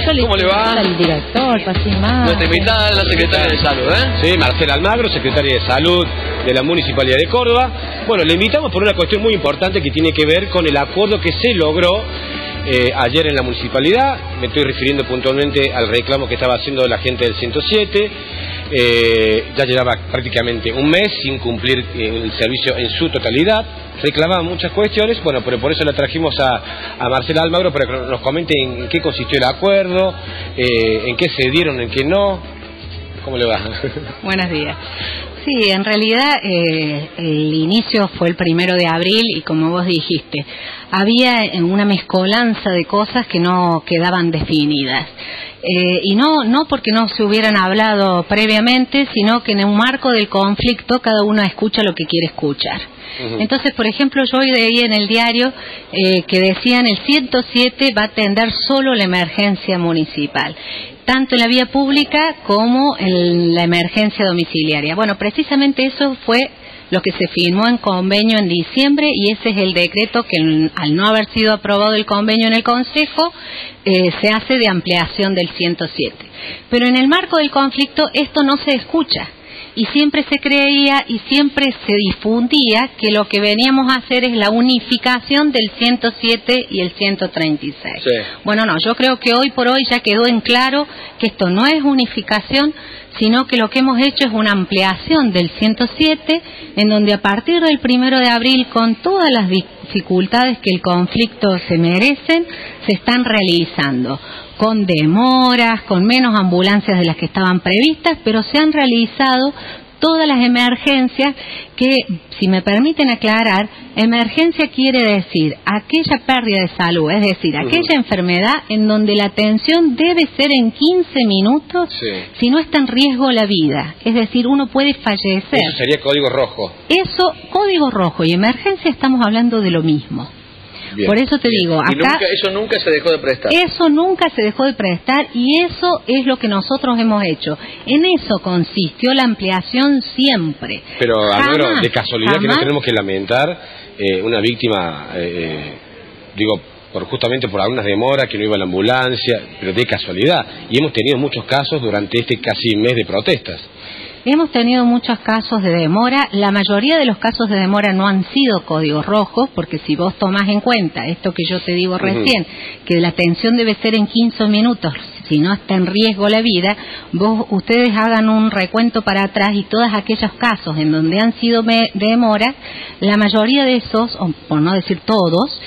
¿Cómo le va? El director, Nuestra invitada es la secretaria de Salud, ¿eh? Sí, Marcela Almagro, secretaria de Salud de la Municipalidad de Córdoba. Bueno, le invitamos por una cuestión muy importante que tiene que ver con el acuerdo que se logró ayer en la Municipalidad. Me estoy refiriendo puntualmente al reclamo que estaba haciendo la gente del 107. Ya llevaba prácticamente un mes sin cumplir el servicio en su totalidad. Reclamaban muchas cuestiones, bueno, pero por eso la trajimos a Marcela Almagro para que nos comente en qué consistió el acuerdo, en qué se dieron, en qué no. ¿Cómo le va? Buenos días. Sí, en realidad el inicio fue el 1 de abril y como vos dijiste, había una mezcolanza de cosas que no quedaban definidas. Y no porque no se hubieran hablado previamente, sino que en un marco del conflicto cada uno escucha lo que quiere escuchar. Entonces, por ejemplo, yo hoy leí en el diario que decían el 107 va a atender solo la emergencia municipal, tanto en la vía pública como en la emergencia domiciliaria. Bueno, precisamente eso fue lo que se firmó en convenio en diciembre y ese es el decreto que al no haber sido aprobado el convenio en el Consejo se hace de ampliación del 107. Pero en el marco del conflicto esto no se escucha. Y siempre se creía y siempre se difundía que lo que veníamos a hacer es la unificación del 107 y el 136. Sí. Bueno, no, yo creo que hoy por hoy ya quedó en claro que esto no es unificación, sino que lo que hemos hecho es una ampliación del 107, en donde a partir del 1 de abril, con todas las dificultades que el conflicto se merecen, se están realizando. Con demoras, con menos ambulancias de las que estaban previstas, pero se han realizado todas las emergencias que, si me permiten aclarar, emergencia quiere decir aquella pérdida de salud, es decir, aquella enfermedad en donde la atención debe ser en 15 minutos si no está en riesgo la vida, es decir, uno puede fallecer. Eso sería código rojo. Eso, código rojo y emergencia estamos hablando de lo mismo. Bien, por eso te digo, acá eso nunca se dejó de prestar. Eso nunca se dejó de prestar y eso es lo que nosotros hemos hecho. En eso consistió la ampliación siempre. Pero, Almagro, de casualidad que no tenemos que lamentar una víctima, digo, justamente por algunas demoras, que no iba a la ambulancia, pero de casualidad. Y hemos tenido muchos casos durante este casi mes de protestas. Hemos tenido muchos casos de demora, la mayoría de los casos de demora no han sido códigos rojos, porque si vos tomás en cuenta esto que yo te digo recién, que la atención debe ser en 15 minutos, si no está en riesgo la vida, ustedes hagan un recuento para atrás y todos aquellos casos en donde han sido demoras, la mayoría de esos, o por no decir todos,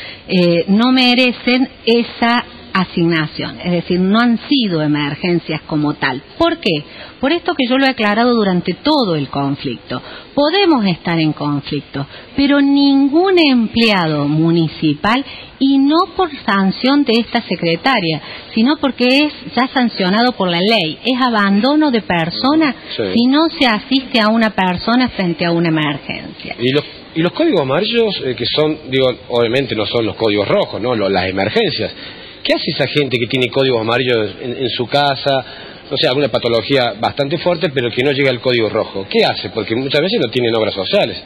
no merecen esa asignación, es decir, no han sido emergencias como tal. ¿Por qué? Por esto que yo lo he aclarado durante todo el conflicto. Podemos estar en conflicto, pero ningún empleado municipal, y no por sanción de esta secretaria, sino porque es ya sancionado por la ley, es abandono de persona si no se asiste a una persona frente a una emergencia. Y los códigos amarillos, que son, digo, obviamente no son los códigos rojos, ¿no? Las emergencias. ¿Qué hace esa gente que tiene códigos amarillos en su casa? No sé, alguna patología bastante fuerte, pero que no llega al código rojo. ¿Qué hace? Porque muchas veces no tienen obras sociales.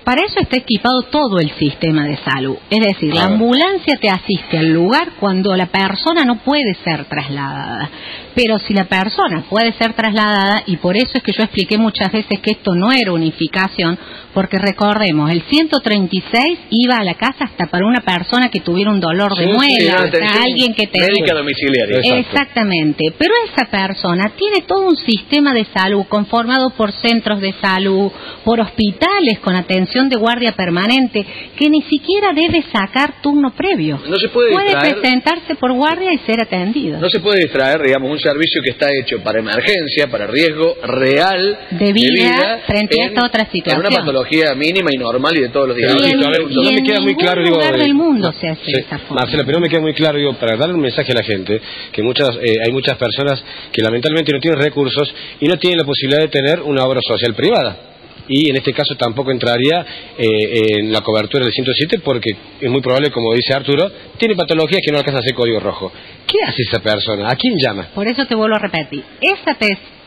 Para eso está equipado todo el sistema de salud. Es decir, la ambulancia te asiste al lugar cuando la persona no puede ser trasladada. Pero si la persona puede ser trasladada, y por eso es que yo expliqué muchas veces que esto no era unificación, porque recordemos, el 136 iba a la casa hasta para una persona que tuviera un dolor de muela, alguien que tenía médica domiciliaria. Exactamente, pero esa persona tiene todo un sistema de salud conformado por centros de salud, por hospitales con atención de guardia permanente, que ni siquiera debe sacar turno previo. No se puede presentarse por guardia y ser atendido. No se puede distraer, digamos, un servicio que está hecho para emergencia, para riesgo real de vida frente a esta otra situación. En una patología mínima y normal y de todos los días. No me queda muy claro, digo, del mundo se hace de esa forma. Marcela, pero no me queda muy claro, digo, para darle un mensaje a la gente, que hay muchas personas que lamentablemente no tienen recursos y no tienen la posibilidad de tener una obra social privada. Y en este caso tampoco entraría en la cobertura del 107 porque es muy probable, como dice Arturo, tiene patologías que no alcanza a ser código rojo. ¿Qué hace esa persona? ¿A quién llama? Por eso te vuelvo a repetir. Esa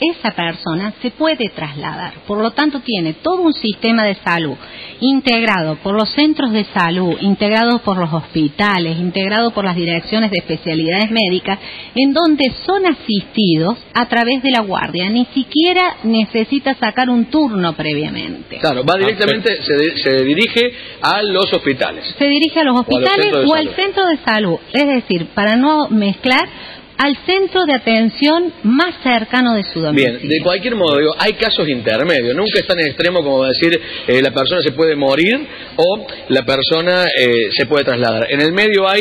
esa persona se puede trasladar. Por lo tanto, tiene todo un sistema de salud integrado por los centros de salud, integrado por los hospitales, integrado por las direcciones de especialidades médicas, en donde son asistidos a través de la guardia. Ni siquiera necesita sacar un turno previamente. Claro, va directamente, se dirige a los hospitales. Se dirige a los hospitales o al centro de salud. Es decir, para no mezclar, al centro de atención más cercano de su domicilio. Bien, de cualquier modo, digo, hay casos intermedios, nunca es tan extremo como decir la persona se puede morir o la persona se puede trasladar. En el medio hay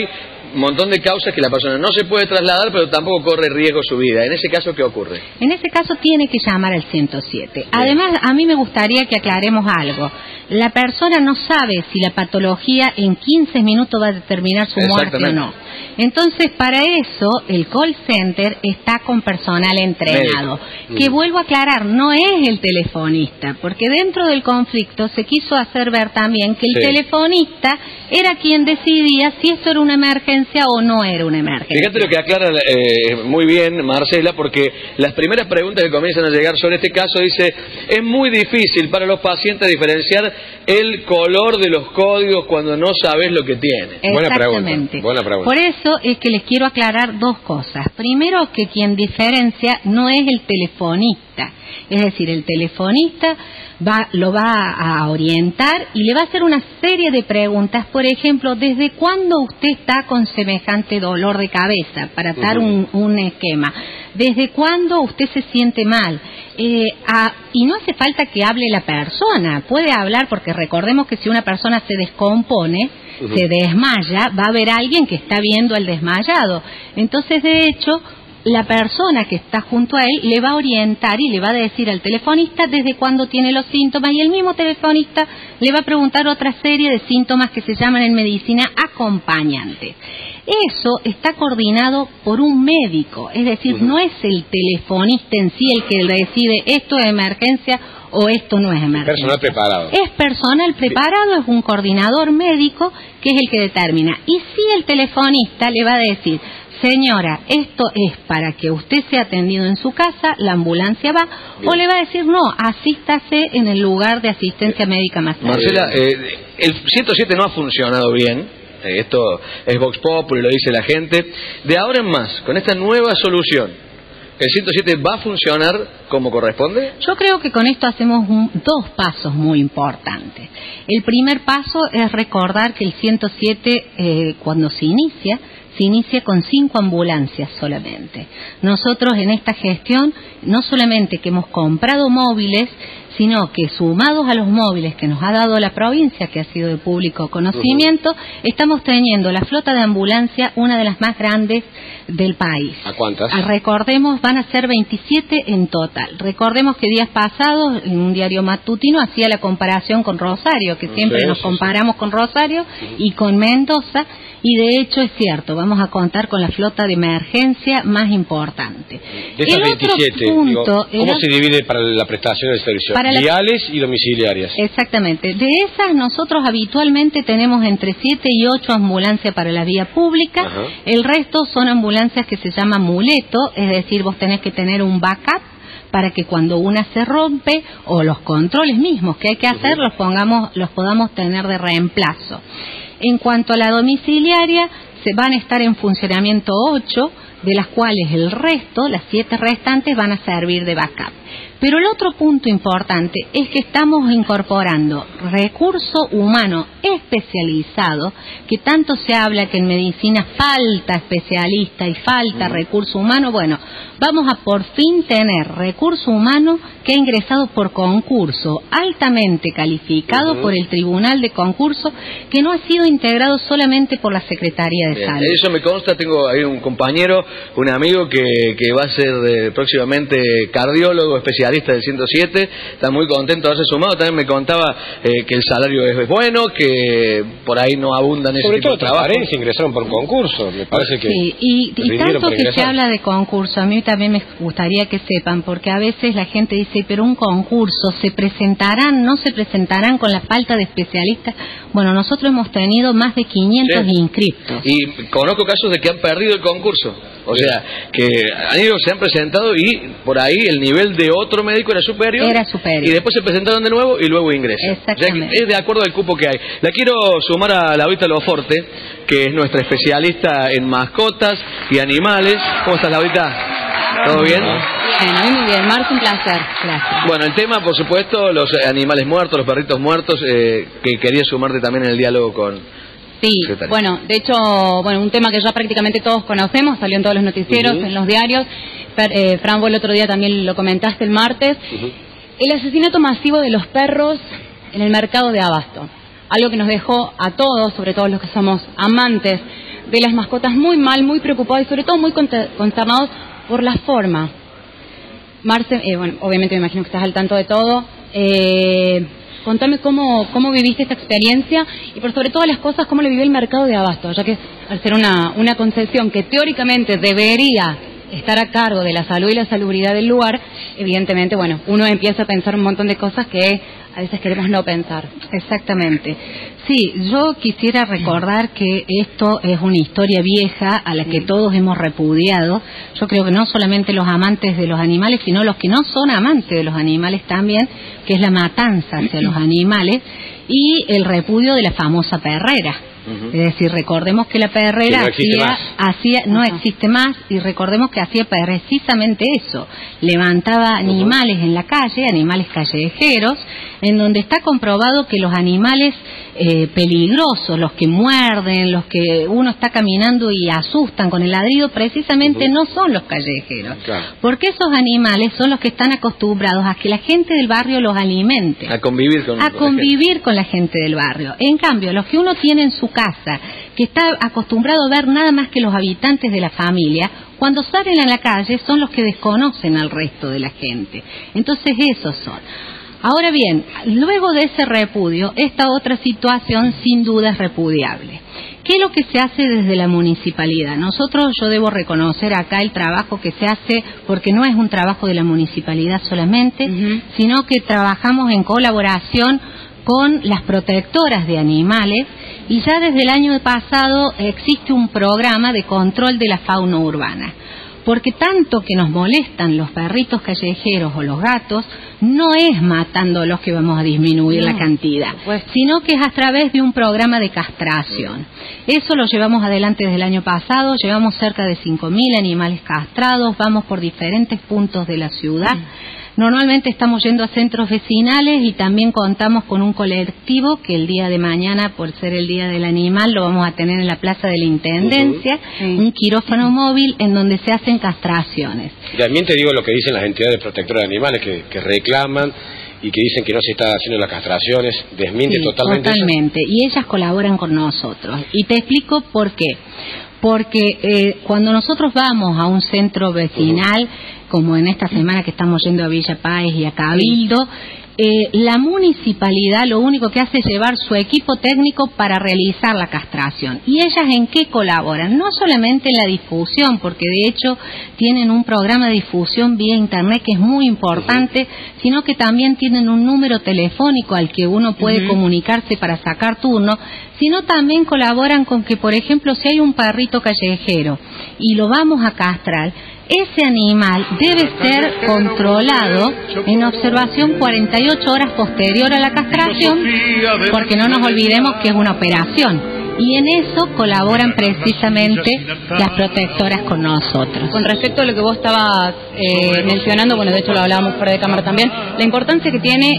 un montón de causas que la persona no se puede trasladar, pero tampoco corre riesgo su vida. En ese caso, ¿qué ocurre? En ese caso tiene que llamar al 107. Además, a mí me gustaría que aclaremos algo. La persona no sabe si la patología en 15 minutos va a determinar su muerte o no. Entonces, para eso, el call center está con personal entrenado. Que vuelvo a aclarar, no es el telefonista, porque dentro del conflicto se quiso hacer ver también que el telefonista era quien decidía si esto era una emergencia o no era una emergencia. Fíjate lo que aclara muy bien Marcela, porque las primeras preguntas que comienzan a llegar sobre este caso dice, es muy difícil para los pacientes diferenciar el color de los códigos cuando no sabes lo que tiene. Exactamente. Buena pregunta. Por eso es que les quiero aclarar dos cosas. Primero, que quien diferencia no es el telefonista. Es decir, el telefonista lo va a orientar y le va a hacer una serie de preguntas. Por ejemplo, ¿desde cuándo usted está con semejante dolor de cabeza? Para dar un esquema. ¿Desde cuándo usted se siente mal? Y no hace falta que hable la persona. Puede hablar, porque recordemos que si una persona se descompone, se desmaya, va a haber alguien que está viendo al desmayado. Entonces, de hecho, la persona que está junto a él le va a orientar y le va a decir al telefonista desde cuándo tiene los síntomas, y el mismo telefonista le va a preguntar otra serie de síntomas que se llaman en medicina acompañantes. Eso está coordinado por un médico, es decir, no es el telefonista en sí el que decide esto es emergencia o esto no es emergencia. Personal preparado. Es personal preparado, es un coordinador médico que es el que determina. Y si el telefonista le va a decir, señora, esto es para que usted sea atendido en su casa, la ambulancia va, o le va a decir, no, asístase en el lugar de asistencia médica más cercana. Marcela, el 107 no ha funcionado bien. Esto es Vox Populi, lo dice la gente. De ahora en más, con esta nueva solución, ¿el 107 va a funcionar como corresponde? Yo creo que con esto hacemos dos pasos muy importantes. El primer paso es recordar que el 107, cuando se inicia con 5 ambulancias solamente. Nosotros en esta gestión, no solamente que hemos comprado móviles, sino que sumados a los móviles que nos ha dado la provincia, que ha sido de público conocimiento, estamos teniendo la flota de ambulancia una de las más grandes del país. ¿A cuántas? Recordemos, van a ser 27 en total. Recordemos que días pasados, en un diario matutino, hacía la comparación con Rosario, que siempre nos comparamos con Rosario y con Mendoza, y de hecho es cierto, vamos a contar con la flota de emergencia más importante. De esas 27, ¿cómo se divide para la prestación del servicio? Viales y domiciliarias. Exactamente. De esas, nosotros habitualmente tenemos entre 7 y 8 ambulancias para la vía pública. El resto son ambulancias que se llaman muleto, es decir, vos tenés que tener un backup para que cuando una se rompe, o los controles mismos que hay que hacer, los podamos tener de reemplazo. En cuanto a la domiciliaria, se van a estar en funcionamiento 8, de las cuales el resto, las 7 restantes, van a servir de backup. Pero el otro punto importante es que estamos incorporando recurso humano especializado, que tanto se habla que en medicina falta especialista y falta recurso humano. Bueno, vamos a por fin tener recurso humano que ha ingresado por concurso, altamente calificado por el Tribunal de Concurso, que no ha sido integrado solamente por la Secretaría de Salud. Eso me consta, tengo ahí un compañero, un amigo que va a ser próximamente cardiólogo especialista especialista del 107, está muy contento de haberse sumado. También me contaba que el salario es bueno, que por ahí no abundan ese tipo de trabajo. Sobre todo ingresaron por concurso, me parece que... Sí, y tanto que se habla de concurso, a mí también me gustaría que sepan, porque a veces la gente dice, pero un concurso, ¿se presentarán, no se presentarán con la falta de especialistas? Bueno, nosotros hemos tenido más de 500 inscriptos. Y conozco casos de que han perdido el concurso. O sea, que han ido, se han presentado y por ahí el nivel de otro médico era superior. Y después se presentaron de nuevo y luego ingresan. Exactamente. O sea, que es de acuerdo al cupo que hay. La quiero sumar a Laurita Loforte, que es nuestra especialista en mascotas y animales. ¿Cómo estás, Laurita? ¿Todo bien? Bien, a mí muy bien. Marce, un placer. Gracias. Bueno, el tema, por supuesto, los animales muertos, los perritos muertos, que quería sumarte también en el diálogo con... Sí, bueno, de hecho, un tema que ya prácticamente todos conocemos, salió en todos los noticieros, en los diarios. Fran, vos el otro día también lo comentaste el martes. El asesinato masivo de los perros en el mercado de abasto. Algo que nos dejó a todos, sobre todo los que somos amantes de las mascotas, muy mal, muy preocupados y sobre todo muy consternados por la forma. Marce, obviamente me imagino que estás al tanto de todo. Contame cómo viviste esta experiencia y por sobre todas las cosas, cómo lo vivió el mercado de abasto, ya que al ser una concesión que teóricamente debería estar a cargo de la salud y la salubridad del lugar, evidentemente, uno empieza a pensar un montón de cosas que a veces queremos no pensar. Exactamente. Sí, yo quisiera recordar que esto es una historia vieja a la que todos hemos repudiado. Yo creo que no solamente los amantes de los animales, sino los que no son amantes de los animales también, que es la matanza hacia los animales y el repudio de la famosa perrera. Es decir, recordemos que la perrera no existe más y recordemos que hacía precisamente eso, levantaba animales en la calle, animales callejeros, en donde está comprobado que los animales peligrosos, los que muerden, los que uno está caminando y asustan con el ladrido, precisamente no son los callejeros, porque esos animales son los que están acostumbrados a que la gente del barrio los alimente, a convivir con la gente del barrio. En cambio, los que uno tiene en su casa, que está acostumbrado a ver nada más que los habitantes de la familia, cuando salen a la calle son los que desconocen al resto de la gente. Entonces esos son. Ahora bien, luego de ese repudio, esta otra situación sin duda es repudiable. ¿Qué es lo que se hace desde la municipalidad? Yo debo reconocer acá el trabajo que se hace, porque no es un trabajo de la municipalidad solamente, sino que trabajamos en colaboración con las protectoras de animales y ya desde el año pasado existe un programa de control de la fauna urbana. Porque tanto que nos molestan los perritos callejeros o los gatos, no es matándolos que vamos a disminuir la cantidad, sino que es a través de un programa de castración. Eso lo llevamos adelante desde el año pasado, llevamos cerca de 5.000 animales castrados, vamos por diferentes puntos de la ciudad. Normalmente estamos yendo a centros vecinales y también contamos con un colectivo que el día de mañana, por ser el Día del Animal, lo vamos a tener en la Plaza de la Intendencia, un quirófano móvil en donde se hacen castraciones. También te digo lo que dicen las entidades protectoras de animales que reclaman y que dicen que no se está haciendo las castraciones, desmiente totalmente. Y ellas colaboran con nosotros. Y te explico por qué. Porque cuando nosotros vamos a un centro vecinal, como en esta semana que estamos yendo a Villa Páez y a Cabildo, la municipalidad lo único que hace es llevar su equipo técnico para realizar la castración. ¿Y ellas en qué colaboran? No solamente en la difusión, porque de hecho tienen un programa de difusión vía internet que es muy importante, sino que también tienen un número telefónico al que uno puede comunicarse para sacar turno, sino también colaboran con que, por ejemplo, si hay un perrito callejero y lo vamos a castrar, ese animal debe ser controlado en observación 48 horas posterior a la castración, porque no nos olvidemos que es una operación. Y en eso colaboran precisamente las protectoras con nosotros. Con respecto a lo que vos estabas mencionando, de hecho lo hablábamos fuera de cámara también, la importancia que tiene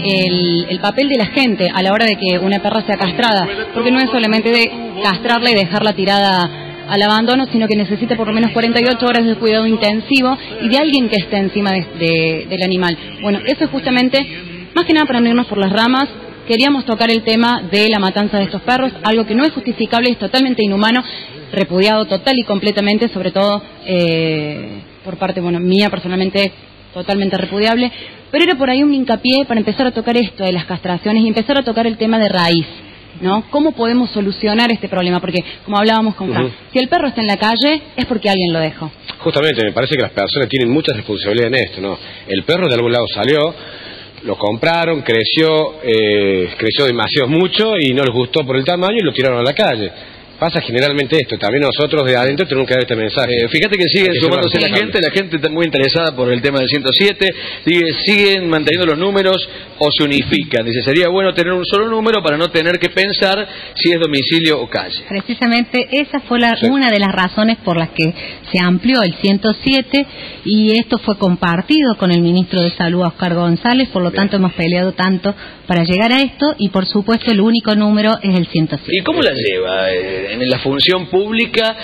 el papel de la gente a la hora de que una perra sea castrada, porque no es solamente de castrarla y dejarla tirada al abandono, sino que necesita por lo menos 48 horas de cuidado intensivo y de alguien que esté encima del animal. Eso es justamente, más que nada para no irnos por las ramas, queríamos tocar el tema de la matanza de estos perros, algo que no es justificable, es totalmente inhumano, repudiado total y completamente, sobre todo por parte mía personalmente, totalmente repudiable, pero era por ahí un hincapié para empezar a tocar esto de las castraciones y empezar a tocar el tema de raíz, ¿no? ¿Cómo podemos solucionar este problema? Porque, como hablábamos con Fran, si el perro está en la calle es porque alguien lo dejó. Justamente, me parece que las personas tienen mucha responsabilidad en esto, ¿no? El perro de algún lado salió, lo compraron, creció demasiado mucho y no les gustó por el tamaño y lo tiraron a la calle. Pasa generalmente esto, también nosotros de adentro tenemos que dar este mensaje. Fíjate que sigue sumándose la gente está muy interesada por el tema del 107, siguen manteniendo los números o se unifican. Dice, sería bueno tener un solo número para no tener que pensar si es domicilio o calle. Precisamente esa fue una de las razones por las que se amplió el 107 y esto fue compartido con el ministro de Salud, Oscar González, por lo tanto hemos peleado tanto para llegar a esto y por supuesto el único número es el 107. ¿Y cómo la lleva en la función pública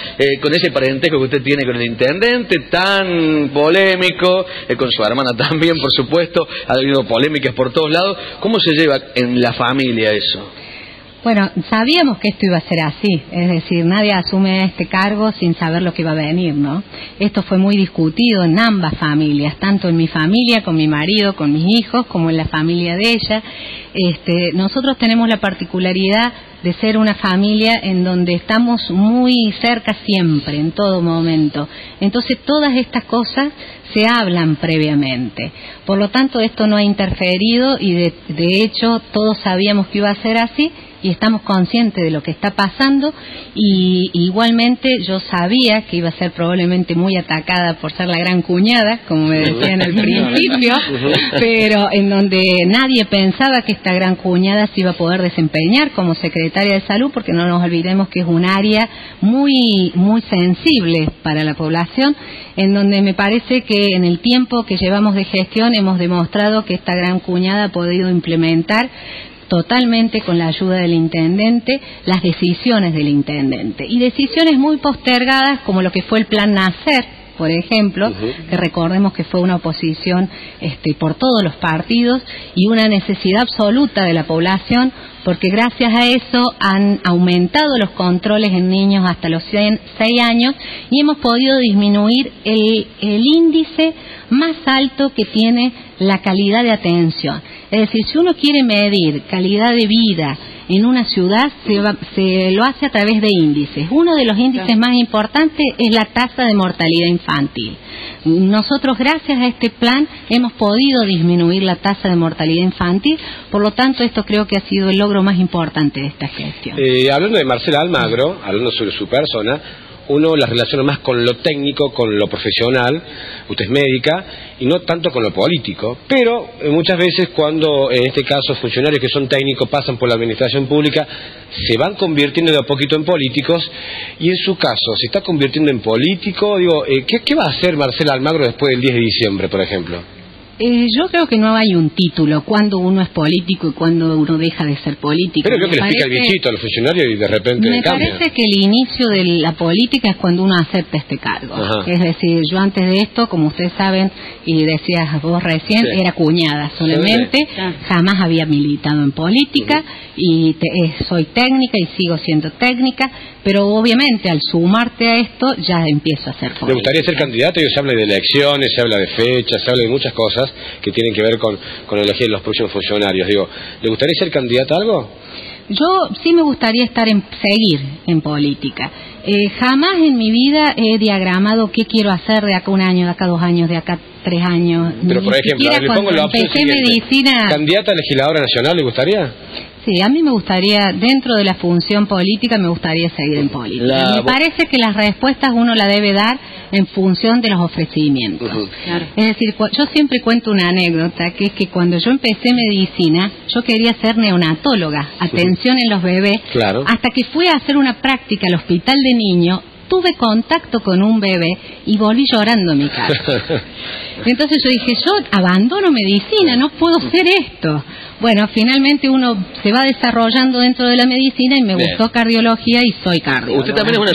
con ese parentesco que usted tiene con el intendente tan polémico, con su hermana también por supuesto, ha habido polémicas por todos lados? ¿Cómo se lleva en la familia eso? Bueno, sabíamos que esto iba a ser así, es decir, nadie asume este cargo sin saber lo que iba a venir, ¿no? Esto fue muy discutido en ambas familias, tanto en mi familia, con mi marido, con mis hijos, como en la familia de ella. Nosotros tenemos la particularidad de ser una familia en donde estamos muy cerca siempre, en todo momento. Entonces todas estas cosas se hablan previamente. Por lo tanto, esto no ha interferido y de hecho todos sabíamos que iba a ser así y estamos conscientes de lo que está pasando y igualmente yo sabía que iba a ser probablemente muy atacada por ser la gran cuñada, como me decían al principio, pero en donde nadie pensaba que esta gran cuñada se iba a poder desempeñar como secretaria de salud, porque no nos olvidemos que es un área muy sensible para la población, en donde me parece que en el tiempo que llevamos de gestión hemos demostrado que esta gran cuñada ha podido implementar totalmente con la ayuda del intendente las decisiones del intendente y decisiones muy postergadas como lo que fue el plan Nacer, por ejemplo, que recordemos que fue una oposición por todos los partidos y una necesidad absoluta de la población, porque gracias a eso han aumentado los controles en niños hasta los 6 años y hemos podido disminuir el índice más alto que tiene la calidad de atención. Es decir, si uno quiere medir calidad de vida en una ciudad, se lo hace a través de índices. Uno de los índices más importantes es la tasa de mortalidad infantil. Nosotros, gracias a este plan, hemos podido disminuir la tasa de mortalidad infantil, por lo tanto, esto creo que ha sido el logro más importante de esta gestión. Hablando de Marcela Almagro, hablando sobre su persona, uno las relaciona más con lo técnico, con lo profesional, usted es médica, y no tanto con lo político, pero muchas veces cuando, en este caso, funcionarios que son técnicos pasan por la administración pública, se van convirtiendo de a poquito en políticos, y en su caso, ¿se está convirtiendo en político? Digo, ¿qué va a hacer Marcela Almagro después del 10 de diciembre, por ejemplo? Yo creo que no hay un título, cuando uno es político y cuando uno deja de ser político. Pero creo que le pica el bichito a los funcionarios y de repente me cambia. Parece que el inicio de la política es cuando uno acepta este cargo. Es decir, yo antes de esto, como ustedes saben, y decías vos recién, era cuñada solamente, jamás había militado en política, y soy técnica y sigo siendo técnica, pero obviamente al sumarte a esto ya empiezo a ser política. ¿Le gustaría ser candidato? Se habla de elecciones, se habla de fechas, se habla de muchas cosas que tienen que ver con elegir los próximos funcionarios. Digo, ¿le gustaría ser candidata a algo? Yo sí me gustaría seguir en política. Jamás en mi vida he diagramado qué quiero hacer de acá 1 año, de acá 2 años, de acá 3 años. Pero por ejemplo, le pongo la opción siguiente. ¿Candidata a legisladora nacional le gustaría? Sí, a mí me gustaría, dentro de la función política, me gustaría seguir en política. Me parece que las respuestas uno las debe dar en función de los ofrecimientos. Es decir, yo siempre cuento una anécdota, que es que cuando yo empecé medicina, yo quería ser neonatóloga, atención en los bebés, hasta que fui a hacer una práctica al hospital de niños, tuve contacto con un bebé y volví llorando a mi casa. Entonces yo dije, yo abandono medicina, no puedo ser esto. Bueno, finalmente uno se va desarrollando dentro de la medicina y me gustó cardiología y soy cardióloga. ¿Usted también es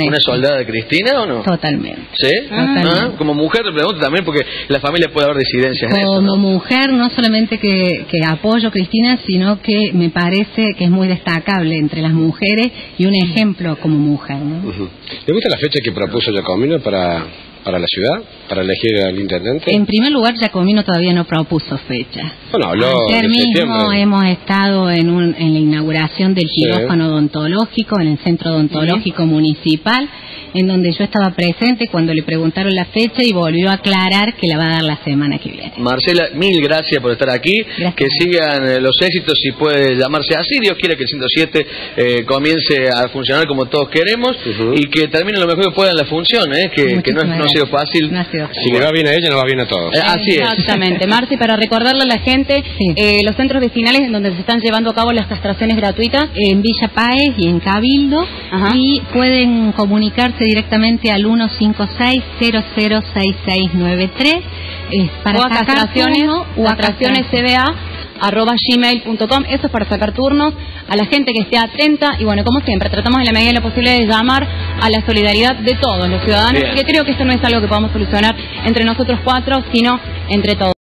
una soldada de Cristina o no? Totalmente. ¿Sí? Totalmente. Como mujer le pregunto también porque la familia puede haber disidencias en eso. Como mujer, no solamente que apoyo a Cristina, sino que me parece que es muy destacable entre las mujeres y un ejemplo como mujer, ¿no? ¿Le gusta la fecha que propuso Giacomino para para la ciudad, para elegir al intendente? En primer lugar, Giacomino todavía no propuso fecha. Bueno, habló ayer de mismo septiembre. hemos estado en la inauguración del quirófano odontológico en el Centro Odontológico Municipal, en donde yo estaba presente cuando le preguntaron la fecha y volvió a aclarar que la va a dar la semana que viene. Marcela, mil gracias por estar aquí. Gracias. Que sigan los éxitos, si puede llamarse así. Dios quiere que el 107 comience a funcionar como todos queremos y que termine lo mejor que pueda en la función, que no ha sido fácil. No ha sido fácil. Si le va bien a ella, nos va bien a todos. Así es. Exactamente. Marci, para recordarle a la gente, los centros vecinales en donde se están llevando a cabo las castraciones gratuitas. En Villa Páez y en Cabildo. Ajá. Y pueden comunicarse directamente al 156-006693 para o a sacar castraciones, turno, o a castracionescba@gmail.com. Eso es para sacar turnos, a la gente que esté atenta y bueno, como siempre, tratamos en la medida de lo posible de llamar a la solidaridad de todos los ciudadanos, Bien. que creo que esto no es algo que podamos solucionar entre nosotros cuatro, sino entre todos.